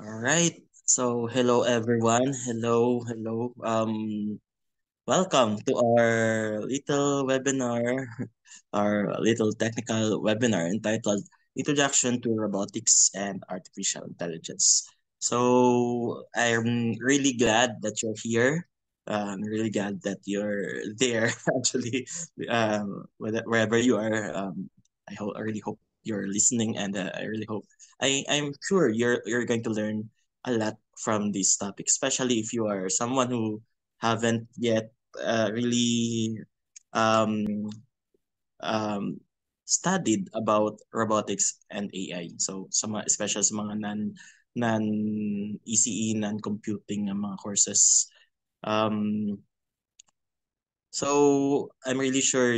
All right. So, hello everyone. Hello. Welcome to our little webinar, our little technical webinar entitled Introduction to Robotics and Artificial Intelligence. So, I'm really glad that you're here. I'm really glad that you're there, actually, wherever you are. I really hope you're listening, and I really hope I'm sure you're going to learn a lot from this topic, especially if you are someone who haven't yet really um, um, studied about robotics and AI. So especially sa mga non ECE, non-computing na mga courses. Um, so I'm really sure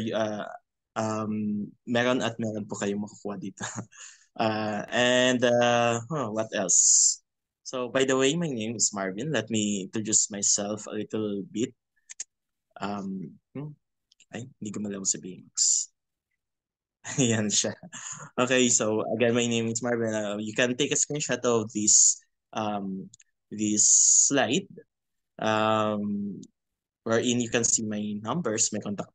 meron po kayong makukuha dito. What else? So by the way, my name is Marvin. Let me introduce myself a little bit. Um, hmm, hindi ko malaw sabihin. Ayan siya. Okay, so again, my name is Marvin. You can take a screenshot of um, this slide, um, wherein you can see my numbers, my contact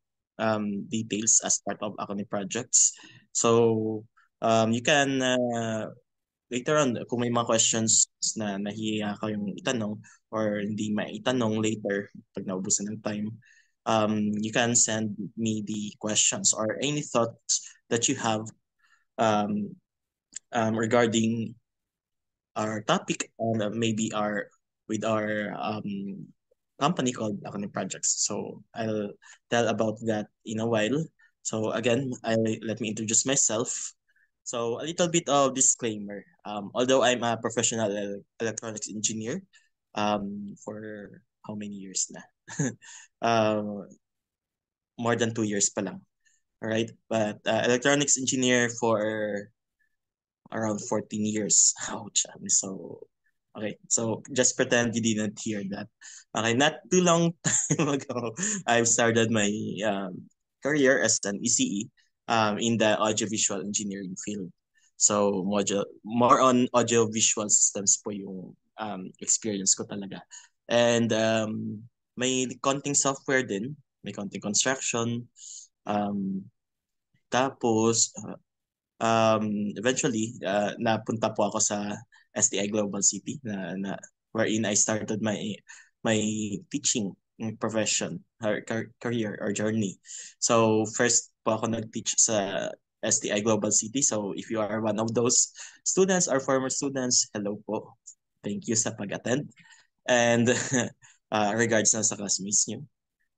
details as part of Acone projects. So you can later on, kung may mga questions na nahihiya kayong itanong or hindi maitanong later pag naubusan ng time, you can send me the questions or any thoughts that you have um, regarding our topic and maybe our with our company called Acronym Projects. So I'll tell about that in a while. So again, let me introduce myself. So a little bit of disclaimer. Although I'm a professional electronics engineer, for how many years na? um, More than 2 years pa lang. All right, but electronics engineer for around 14 years. Ouch. So, okay. So, just pretend you didn't hear that. Okay, not too long time ago, I've started my career as an ECE in the audiovisual engineering field. So, more on audiovisual systems po yung experience ko talaga. And may konting software din, may konting construction. Um, Tapos, eventually, napunta po ako sa STI Global City wherein I started my teaching profession or career or journey. So first po ako nag-teach sa STI Global City. So if you are one of those students or former students, hello po. Thank you sa pag-attend. And regards na sa classmates nyo.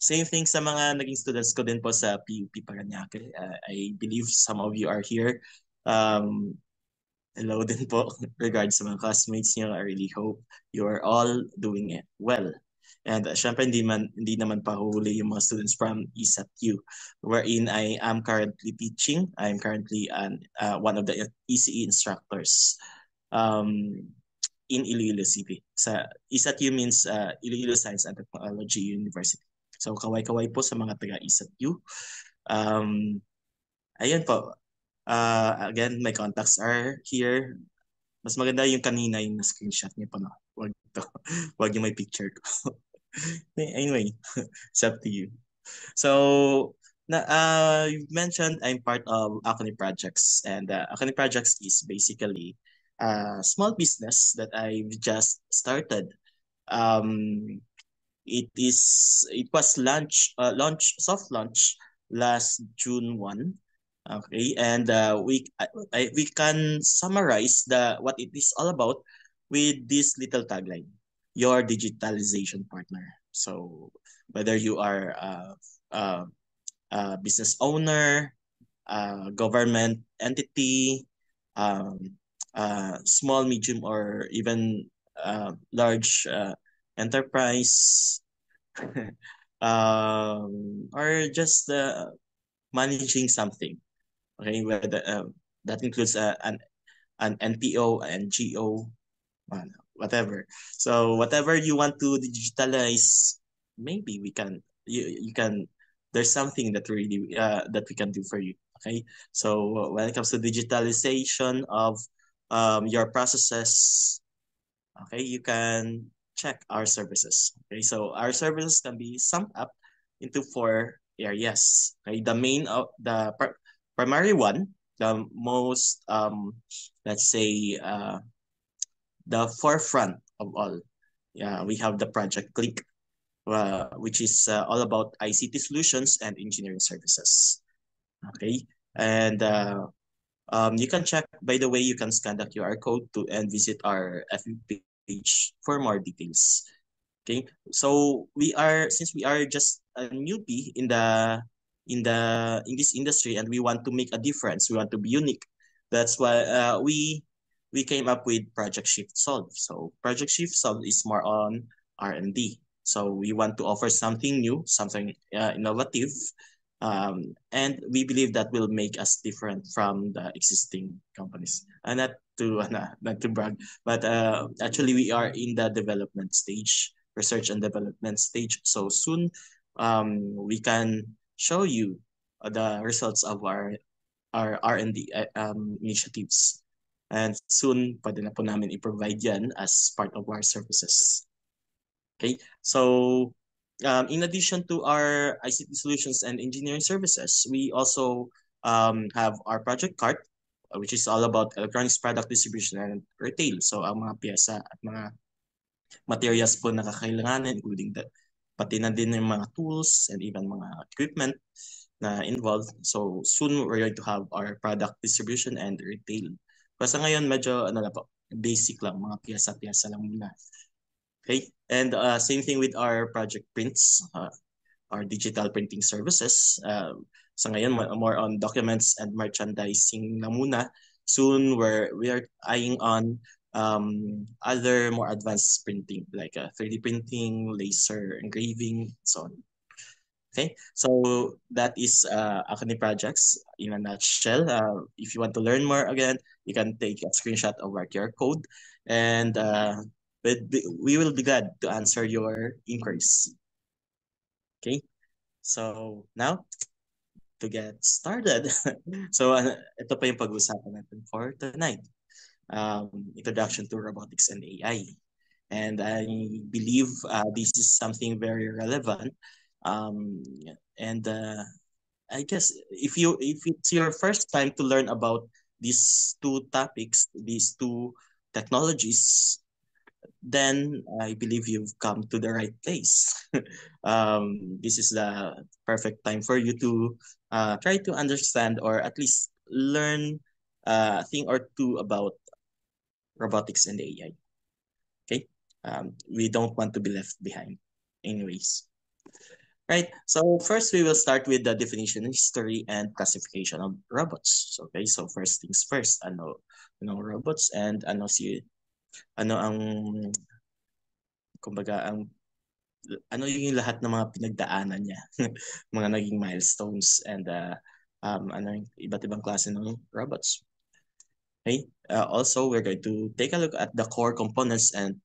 Same thing sa mga naging students ko din po sa PUP Paranaque. I believe some of you are here. Um, Hello din po regards sa mga classmates niyo. I really hope you are all doing it well. And syempre hindi naman pa huli yung mga students from ESATU wherein I am currently teaching. I'm currently one of the ECE instructors um, in Iloilo City. Sa ESATU means Iloilo Science and Technology University. So kaway-kaway po sa mga taga ESATU. Um, Ayun po. Again, my contacts are here. Mas maganda yung kanina yung screenshot niyo pa, no? Wag to. Wag yung may picture ko. Anyway, it's up to you. So, you mentioned I'm part of Acne Projects, and Acne Projects is basically a small business that I've just started. Um, it was soft launch last June 1. Okay, and we can summarize the what it is all about with this little tagline: your digitalization partner. So whether you are a, a business owner, a government entity, um, small, medium, or even large enterprise, or just managing something. Okay, whether that includes an NPO, NGO, whatever. So whatever you want to digitalize, maybe you can. There's something that really that we can do for you. Okay, so when it comes to digitalization of your processes, Okay, you can check our services. Okay, so our services can be summed up into four areas. Okay, the main of primary one, the most let's say the forefront of all. Yeah, we have the Project Click, which is all about ICT solutions and engineering services. Okay, and you can check. By the way, you can scan the QR code to and visit our FB page for more details. Okay, so since we are just a newbie in this industry, and we want to make a difference. We want to be unique. That's why we came up with Project Shift Solve. So Project Shift Solve is more on R&D. So we want to offer something new, something innovative, and we believe that will make us different from the existing companies. And not to brag, but actually we are in the development stage, research and development stage. So soon, we can show you the results of our R&D initiatives. And soon, pwede na po namin i-provide yan as part of our services. Okay, so in addition to our ICT solutions and engineering services, we also have our project cart, which is all about electronics product distribution and retail. So ang mga piyesa at mga materials po na kakailanganin, including pati na din yung mga tools and even mga equipment na involved. So soon we're going to have our product distribution and retail. Kasi ngayon medyo ano na po, basic lang, mga piyesa-piyesa lang muna. Okay, and same thing with our project prints, our digital printing services. So ngayon, more on documents and merchandising na muna. Soon, we are eyeing on other more advanced printing, like 3D printing, laser engraving, so on. Okay, so that is Acne Projects in a nutshell. If you want to learn more again, you can take a screenshot of our QR code, and we will be glad to answer your inquiries. Okay, so now to get started. So ito pa yung pag-usapan natin for tonight. Introduction to robotics and AI. And I believe this is something very relevant. And I guess if it's your first time to learn about these two topics, these two technologies, then I believe you've come to the right place. This is the perfect time for you to try to understand or at least learn a thing or two about robotics and AI. Okay, we don't want to be left behind. Anyways, right. So first, we will start with the definition, history, and classification of robots. Okay, so first things first. Ano robots and ano ang kumbaga ano yung lahat ng mga pinagdaanan niya, mga naging milestones and iba't ibang klase ng robots. Okay? Also, we're going to take a look at the core components and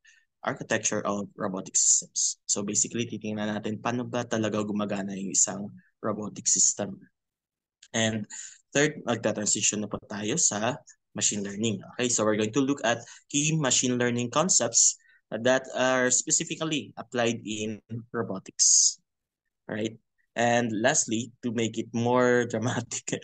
architecture of robotic systems. So basically, titingnan natin paano ba talaga gumagana yung isang robotic system. And third, magta-transition na po tayo sa machine learning. Okay, so we're going to look at key machine learning concepts that are specifically applied in robotics. Right? And lastly, to make it more dramatic,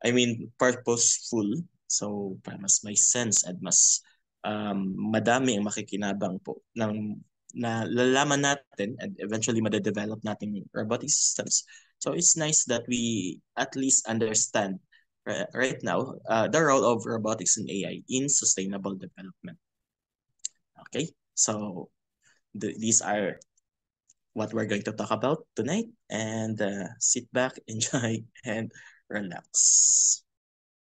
I mean purposeful, so para mas may sense at mas madami ang makikinabang po ng na lalaman natin and eventually made-develop natin yung robotic systems. So it's nice that we at least understand right now the role of robotics and AI in sustainable development. Okay, so these are what we're going to talk about tonight, and sit back, enjoy, and relax.